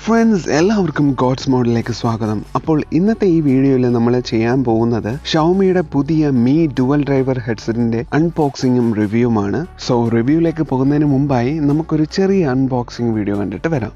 Friends, എല്ലാവർക്കും God's മോഡിലേക്ക് സ്വാഗതം. അപ്പോൾ ഇന്നത്തെ ഈ വീഡിയോയിൽ നമ്മൾ ചെയ്യാൻ പോകുന്നത് ഷവോമിയുടെ പുതിയ മി ഡുവൽ ഡ്രൈവർ ഹെഡ്സെറ്റിന്റെ അൺബോക്സിങ്ങും റിവ്യൂമാണ്. സോ റിവ്യൂയിലേക്ക് പോകുന്നതിന് മുമ്പായി നമുക്കൊരു ചെറിയ അൺബോക്സിംഗ് വീഡിയോ കണ്ടിട്ട് വരാം.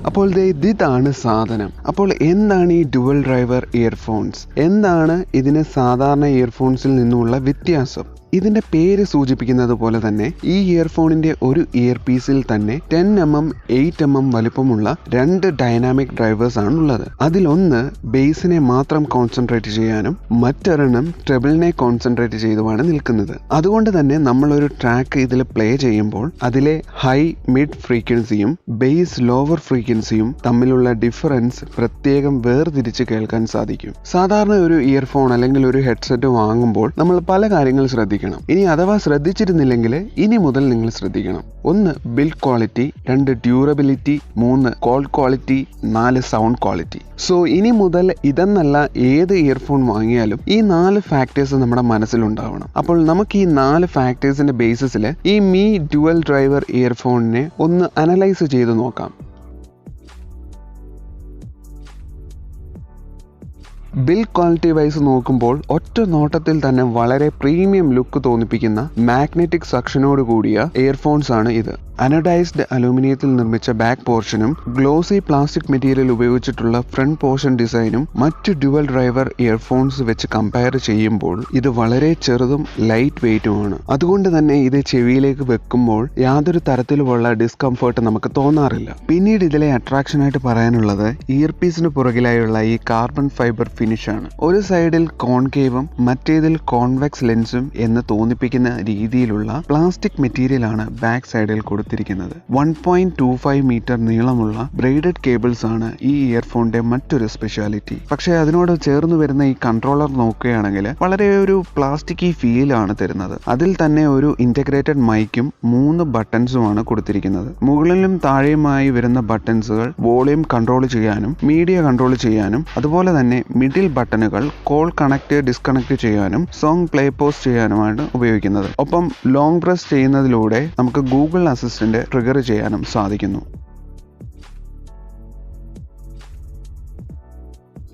അപ്പോൾ ഇതാണ് സാധനം. അപ്പോൾ എന്താണ് ഈ ഡുവൽ ഡ്രൈവർ ഇയർഫോൺസ്? എന്താണ് ഇതിന് സാധാരണ ഇയർഫോൺസിൽ നിന്നുള്ള വ്യത്യാസം? ഇതിന്റെ പേര് സൂചിപ്പിക്കുന്നത് പോലെ തന്നെ ഈ ഇയർഫോണിന്റെ ഒരു ഇയർ പീസിൽ തന്നെ 10mm 8mm വലുപ്പമുള്ള രണ്ട് ഡൈനാമിക് ഡ്രൈവേഴ്സ് ആണ് ഉള്ളത്. അതിലൊന്ന് ബേസിനെ മാത്രം കോൺസെൻട്രേറ്റ് ചെയ്യാനും മറ്റൊരെണ്ണം ട്രെബിളിനെ കോൺസെൻട്രേറ്റ് ചെയ്തുമാണ് നിൽക്കുന്നത്. അതുകൊണ്ട് തന്നെ നമ്മൾ ഒരു ട്രാക്ക് ഇതിൽ പ്ലേ ചെയ്യുമ്പോൾ അതിലെ ഹൈ മിഡ് ഫ്രീക്വൻസിയും ബേസ് ലോവർ ഫ്രീക്വൻസിയും തമ്മിലുള്ള ഡിഫറൻസ് പ്രത്യേകം വേർതിരിച്ച് കേൾക്കാൻ സാധിക്കും. സാധാരണ ഒരു ഇയർഫോൺ അല്ലെങ്കിൽ ഒരു ഹെഡ്സെറ്റ് വാങ്ങുമ്പോൾ നമ്മൾ പല കാര്യങ്ങൾ ശ്രദ്ധിക്കണം. ഇനി അഥവാ ശ്രദ്ധിച്ചിരുന്നില്ലെങ്കിൽ ഇനി മുതൽ നിങ്ങൾ ശ്രദ്ധിക്കണം. 1 build quality, 2 durability, 3 call quality, 4 sound quality. So ഇനി മുതൽ ഇതെന്നല്ല ഏത് ഇയർഫോൺ വാങ്ങിയാലും ഈ 4 ഫാക്ടേഴ്സ് നമ്മുടെ മനസ്സിലുണ്ടാവണം. അപ്പോൾ നമുക്ക് ഈ 4 ഫാക്ടേഴ്സിന്റെ ബേസിസിൽ ഈ മി ഡ്യുവൽ ഡ്രൈവർ ഇയർഫോണിനെ ഒന്ന് അനലൈസ് ചെയ്ത് നോക്കാം. ബിൽഡ് ക്വാളിറ്റി വൈസ് നോക്കുമ്പോൾ ഒറ്റ നോട്ടത്തിൽ തന്നെ വളരെ പ്രീമിയം ലുക്ക് തോന്നിപ്പിക്കുന്ന മാഗ്നറ്റിക് സക്ഷനോട് കൂടിയ ഇയർഫോൺസ് ആണ് ഇത്. അനഡൈസ്ഡ് അലൂമിനിയത്തിൽ നിർമ്മിച്ച ബാക്ക് പോർഷനും ഗ്ലോസി പ്ലാസ്റ്റിക് മെറ്റീരിയൽ ഉപയോഗിച്ചിട്ടുള്ള ഫ്രണ്ട് പോർഷൻ ഡിസൈനും മറ്റ് ഡ്യുവൽ ഡ്രൈവർ ഇയർഫോൺസ് വെച്ച് കമ്പയർ ചെയ്യുമ്പോൾ ഇത് വളരെ ചെറുതും ലൈറ്റ് വെയിറ്റുമാണ്. അതുകൊണ്ട് തന്നെ ഇത് ചെവിയിലേക്ക് വെക്കുമ്പോൾ യാതൊരു തരത്തിലുമുള്ള ഡിസ്കംഫർട്ട് നമുക്ക് തോന്നാറില്ല. പിന്നീട് ഇതിലെ അട്രാക്ഷൻ ആയിട്ട് പറയാനുള്ളത് ഇയർ പീസിന് പുറകിലായുള്ള ഈ കാർബൺ ഫൈബർ ഫിനിഷ് ആണ്. ഒരു സൈഡിൽ കോൺകേവും മറ്റേതിൽ കോൺവെക്സ് ലെൻസും എന്ന് തോന്നിപ്പിക്കുന്ന രീതിയിലുള്ള പ്ലാസ്റ്റിക് മെറ്റീരിയൽ ആണ് ബാക്ക് സൈഡിൽ കൊടുത്തിരിക്കുന്നത്. 1.25 മീറ്റർ നീളമുള്ള ബ്രെയ്ഡഡ് കേബിൾസ് ആണ് ഈ ഇയർഫോണിന്റെ മറ്റൊരു സ്പെഷ്യാലിറ്റി. പക്ഷേ അതിനോട് ചേർന്ന് വരുന്ന ഈ കൺട്രോളർ നോക്കുകയാണെങ്കിൽ വളരെ ഒരു പ്ലാസ്റ്റിക്കി ഫീൽ ആണ് തരുന്നത്. അതിൽ തന്നെ ഒരു ഇന്റഗ്രേറ്റഡ് മൈക്കും 3 ബട്ടൺസുമാണ് കൊടുത്തിരിക്കുന്നത്. മുകളിലും താഴെയുമായി വരുന്ന ബട്ടൺസുകൾ വോളിയം കൺട്രോൾ ചെയ്യാനും മീഡിയ കൺട്രോൾ ചെയ്യാനും അതുപോലെ തന്നെ മിഡിൽ ബട്ടണുകൾ കോൾ കണക്ട് ഡിസ്കണക്ട് ചെയ്യാനും സോങ് പ്ലേ പോസ് ചെയ്യാനുമാണ് ഉപയോഗിക്കുന്നത്. ഒപ്പം ലോങ് പ്രസ് ചെയ്യുന്നതിലൂടെ നമുക്ക് ഗൂഗിൾ അസിസ്റ്റന്റ് ട്രിഗർ ചെയ്യാനും സാധിക്കുന്നു.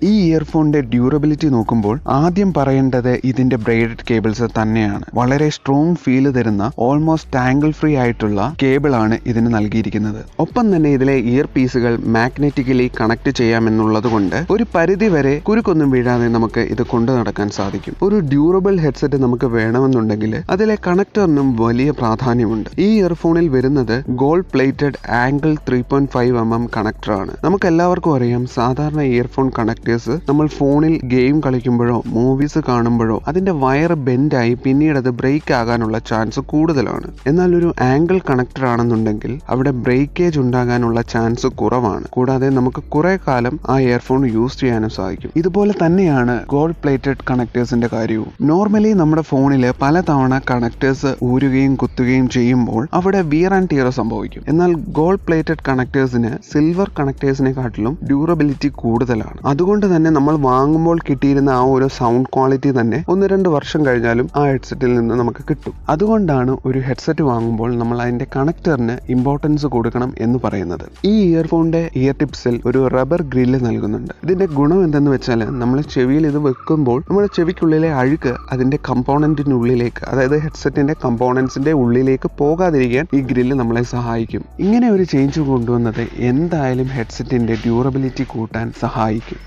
ഈ ഇയർഫോണിന്റെ ഡ്യൂറബിലിറ്റി നോക്കുമ്പോൾ ആദ്യം പറയേണ്ടത് ഇതിന്റെ ബ്രെയ്ഡഡ് കേബിൾസ് തന്നെയാണ്. വളരെ സ്ട്രോങ് ഫീൽ തരുന്ന ഓൾമോസ്റ്റ് ടാങ്കിൾ ഫ്രീ ആയിട്ടുള്ള കേബിൾ ആണ് ഇതിന് നൽകിയിരിക്കുന്നത്. ഒപ്പം തന്നെ ഇതിലെ ഇയർ പീസുകൾ മാഗ്നറ്റിക്കലി കണക്ട് ചെയ്യാമെന്നുള്ളത് കൊണ്ട് ഒരു പരിധി വരെ കുരുക്കൊന്നും വീഴാതെ നമുക്ക് ഇത് കൊണ്ടു നടക്കാൻ സാധിക്കും. ഒരു ഡ്യൂറബിൾ ഹെഡ്സെറ്റ് നമുക്ക് വേണമെന്നുണ്ടെങ്കിൽ അതിലെ കണക്ടറിനും വലിയ പ്രാധാന്യമുണ്ട്. ഈ ഇയർഫോണിൽ വരുന്നത് ഗോൾഡ് പ്ലേറ്റഡ് ആംഗിൾ 3.5mm കണക്ടറാണ്. നമുക്ക് എല്ലാവർക്കും അറിയാം, സാധാരണ ഇയർഫോൺ കണക്ടേഴ്സ് നമ്മൾ ഫോണിൽ ഗെയിം കളിക്കുമ്പോഴോ മൂവീസ് കാണുമ്പോഴോ അതിന്റെ വയർ ബെൻഡായി പിന്നീട് അത് ബ്രേക്ക് ആകാനുള്ള ചാൻസ് കൂടുതലാണ്. എന്നാൽ ഒരു ആംഗിൾ കണക്ടർ ആണെന്നുണ്ടെങ്കിൽ അവിടെ ബ്രേക്കേജ് ഉണ്ടാകാനുള്ള ചാൻസ് കുറവാണ്. കൂടാതെ നമുക്ക് കുറെ കാലം ആ ഇയർഫോൺ യൂസ് ചെയ്യാനും സാധിക്കും. ഇതുപോലെ തന്നെയാണ് ഗോൾഡ് പ്ലേറ്റഡ് കണക്ടേഴ്സിന്റെ കാര്യവും. നോർമലി നമ്മുടെ ഫോണിൽ പലതവണ കണക്ടേഴ്സ് ഊരുകയും കുത്തുകയും ചെയ്യുമ്പോൾ അവിടെ വിയർ ആൻഡ് ടിയർ സംഭവിക്കും. എന്നാൽ ഗോൾഡ് പ്ലേറ്റഡ് കണക്ടേഴ്സിന് സിൽവർ കണക്ടേഴ്സിനെക്കാട്ടിലും ഡ്യൂറബിലിറ്റി കൂടുതലാണ്. അതുകൊണ്ട് തന്നെ നമ്മൾ വാങ്ങുമ്പോൾ കിട്ടിയിരുന്ന ആ ഒരു സൗണ്ട് ക്വാളിറ്റി തന്നെ 1-2 വർഷം കഴിഞ്ഞാലും ആ ഹെഡ്സെറ്റിൽ നിന്ന് നമുക്ക് കിട്ടും. അതുകൊണ്ടാണ് ഒരു ഹെഡ്സെറ്റ് വാങ്ങുമ്പോൾ നമ്മൾ അതിന്റെ കണക്ടറിന് ഇമ്പോർട്ടൻസ് കൊടുക്കണം എന്ന് പറയുന്നത്. ഈ ഇയർഫോണിന്റെ ഇയർ ടിപ്സിൽ ഒരു റബ്ബർ ഗ്രില്ല് നൽകുന്നുണ്ട്. ഇതിന്റെ ഗുണം എന്തെന്ന് വെച്ചാൽ നമ്മൾ ചെവിയിൽ ഇത് വെക്കുമ്പോൾ നമ്മുടെ ചെവിക്കുള്ളിലെ അഴുക്ക് അതിന്റെ കമ്പോണന്റിനുള്ളിലേക്ക്, അതായത് ഹെഡ്സെറ്റിന്റെ കമ്പോണൻസിന്റെ ഉള്ളിലേക്ക് പോകാതിരിക്കാൻ ഈ ഗ്രില്ല് നമ്മളെ സഹായിക്കും. ഇങ്ങനെ ഒരു ചേഞ്ച് കൊണ്ടുവന്നത് എന്തായാലും ഹെഡ്സെറ്റിന്റെ ഡ്യൂറബിലിറ്റി കൂട്ടാൻ സഹായിക്കും.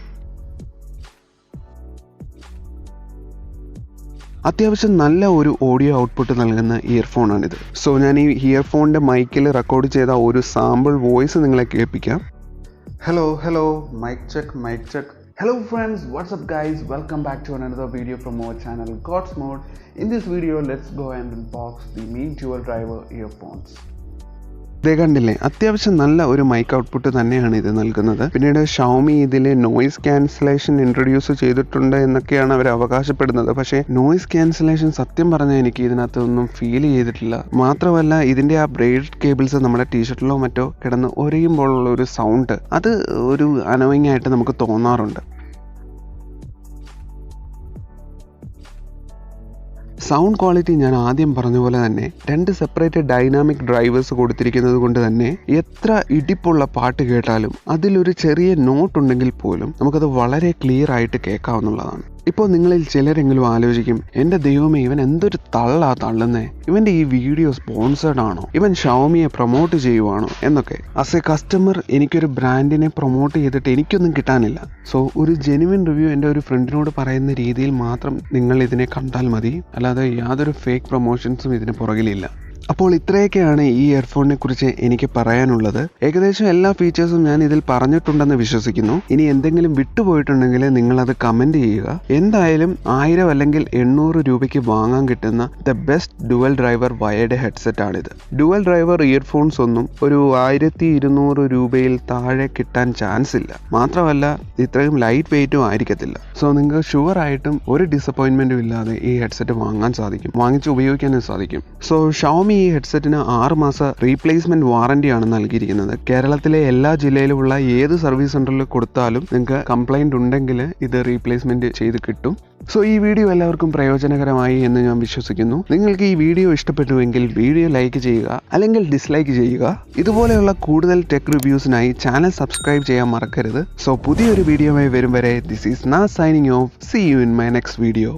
അത്യാവശ്യം നല്ല ഒരു ഓഡിയോ ഔട്ട്പുട്ട് നൽകുന്ന ഇയർഫോണാണിത്. സോ ഞാൻ ഈ ഇയർഫോണിൻ്റെ മൈക്കിൽ റെക്കോർഡ് ചെയ്ത ഒരു സാമ്പിൾ വോയിസ് നിങ്ങളെ കേൾപ്പിക്കാം. Hello mike check Hello friends, what's up guys? Welcome back to another video from our channel God's Mode. In this video, let's go and unbox the Mi Dual Driver earphones. ഇതേ കണ്ടില്ലേ, അത്യാവശ്യം നല്ല ഒരു mic output തന്നെയാണ് ഇത് നൽകുന്നത്. പിന്നീട് Xiaomi ഇതിൽ നോയിസ് ക്യാൻസലേഷൻ ഇൻട്രൊഡ്യൂസ് ചെയ്തിട്ടുണ്ട് എന്നൊക്കെയാണ് അവർ അവകാശപ്പെടുന്നത്. പക്ഷേ നോയിസ് ക്യാൻസലേഷൻ സത്യം പറഞ്ഞാൽ എനിക്ക് ഇതിനകത്തൊന്നും ഫീൽ ചെയ്തിട്ടില്ല. മാത്രമല്ല ഇതിൻ്റെ ആ ബ്രേഡഡ് കേബിൾസ് നമ്മുടെ ടീഷർട്ടിലോ മറ്റോ കിടന്ന് ഒരയുമ്പോഴുള്ള ഒരു സൗണ്ട് അത് ഒരു അനോയിങ് ആയിട്ട് നമുക്ക് തോന്നാറുണ്ട്. സൗണ്ട് ക്വാളിറ്റി ഞാൻ ആദ്യം പറഞ്ഞ പോലെ തന്നെ 2 സെപ്പറേറ്റ് ഡൈനാമിക് ഡ്രൈവേഴ്സ് കൊടുത്തിരിക്കുന്നത് കൊണ്ട് തന്നെ എത്ര ഇടിപ്പുള്ള പാട്ട് കേട്ടാലും അതിലൊരു ചെറിയ നോട്ട് ഉണ്ടെങ്കിൽ പോലും നമുക്കത് വളരെ ക്ലിയർ ആയിട്ട് കേൾക്കാവുന്നതാണ്. ഇപ്പോൾ നിങ്ങളിൽ ചിലരെങ്കിലും ആലോചിക്കും, എൻ്റെ ദൈവമേ ഇവൻ എന്തൊരു തള്ളുന്നേ, ഇവൻ്റെ ഈ വീഡിയോ സ്പോൺസേർഡ് ആണോ, ഇവൻ ഷൗമിയെ പ്രൊമോട്ട് ചെയ്യുവാണോ എന്നൊക്കെ. ആസ് എ കസ്റ്റമർ എനിക്കൊരു ബ്രാൻഡിനെ പ്രൊമോട്ട് ചെയ്തിട്ട് എനിക്കൊന്നും കിട്ടാനില്ല. സോ ഒരു ജെനുവിൻ റിവ്യൂ എൻ്റെ ഒരു ഫ്രണ്ടിനോട് പറയുന്ന രീതിയിൽ മാത്രം നിങ്ങൾ ഇതിനെ കണ്ടാൽ മതി, അല്ലാതെ യാതൊരു ഫേക്ക് പ്രൊമോഷൻസും ഇതിന് പുറകിലില്ല. അപ്പോൾ ഇത്രയൊക്കെയാണ് ഈ ഇയർഫോണിനെ കുറിച്ച് എനിക്ക് പറയാനുള്ളത്. ഏകദേശം എല്ലാ ഫീച്ചേഴ്സും ഞാൻ ഇതിൽ പറഞ്ഞിട്ടുണ്ടെന്ന് വിശ്വസിക്കുന്നു. ഇനി എന്തെങ്കിലും വിട്ടുപോയിട്ടുണ്ടെങ്കിൽ നിങ്ങളത് കമൻറ്റ് ചെയ്യുക. എന്തായാലും 1000 അല്ലെങ്കിൽ 800 രൂപയ്ക്ക് വാങ്ങാൻ കിട്ടുന്ന the best dual driver wired headset ആണിത്. ഡുവൽ ഡ്രൈവർ ഇയർഫോൺസ് ഒന്നും ഒരു 1200 രൂപയിൽ താഴെ കിട്ടാൻ ചാൻസ് ഇല്ല. മാത്രമല്ല ഇത്രയും ലൈറ്റ് വെയിറ്റും ആയിരിക്കത്തില്ല. സോ നിങ്ങൾക്ക് ഷുവറായിട്ടും ഒരു ഡിസപ്പോയിൻമെൻറ്റും ഇല്ലാതെ ഈ ഹെഡ്സെറ്റ് വാങ്ങാൻ സാധിക്കും, വാങ്ങിച്ച് ഉപയോഗിക്കാനും സാധിക്കും. സോ ഷൗമി ഈ ഹെഡ്സെറ്റിന് 6 മാസ റീപ്ലേസ്മെന്റ് വാറന്റിയാണ് നൽകിയിരിക്കുന്നത്. കേരളത്തിലെ എല്ലാ ജില്ലയിലുമുള്ള ഏത് സർവീസ് സെന്ററിൽ കൊടുത്താലും നിങ്ങൾക്ക് കംപ്ലൈന്റ് ഉണ്ടെങ്കിൽ ഇത് റീപ്ലേസ്മെന്റ് ചെയ്ത് കിട്ടും. സോ ഈ വീഡിയോ എല്ലാവർക്കും പ്രയോജനകരമായി എന്ന് ഞാൻ വിശ്വസിക്കുന്നു. നിങ്ങൾക്ക് ഈ വീഡിയോ ഇഷ്ടപ്പെട്ടുവെങ്കിൽ വീഡിയോ ലൈക്ക് ചെയ്യുക, അല്ലെങ്കിൽ ഡിസ്ലൈക്ക് ചെയ്യുക. ഇതുപോലെയുള്ള കൂടുതൽ ടെക് റിവ്യൂസിനായി ചാനൽ സബ്സ്ക്രൈബ് ചെയ്യാൻ മറക്കരുത്. സോ പുതിയൊരു വീഡിയോയുമായി വരും വരെ ദിസ് ഈസ് നാ signing off. See you in my next video.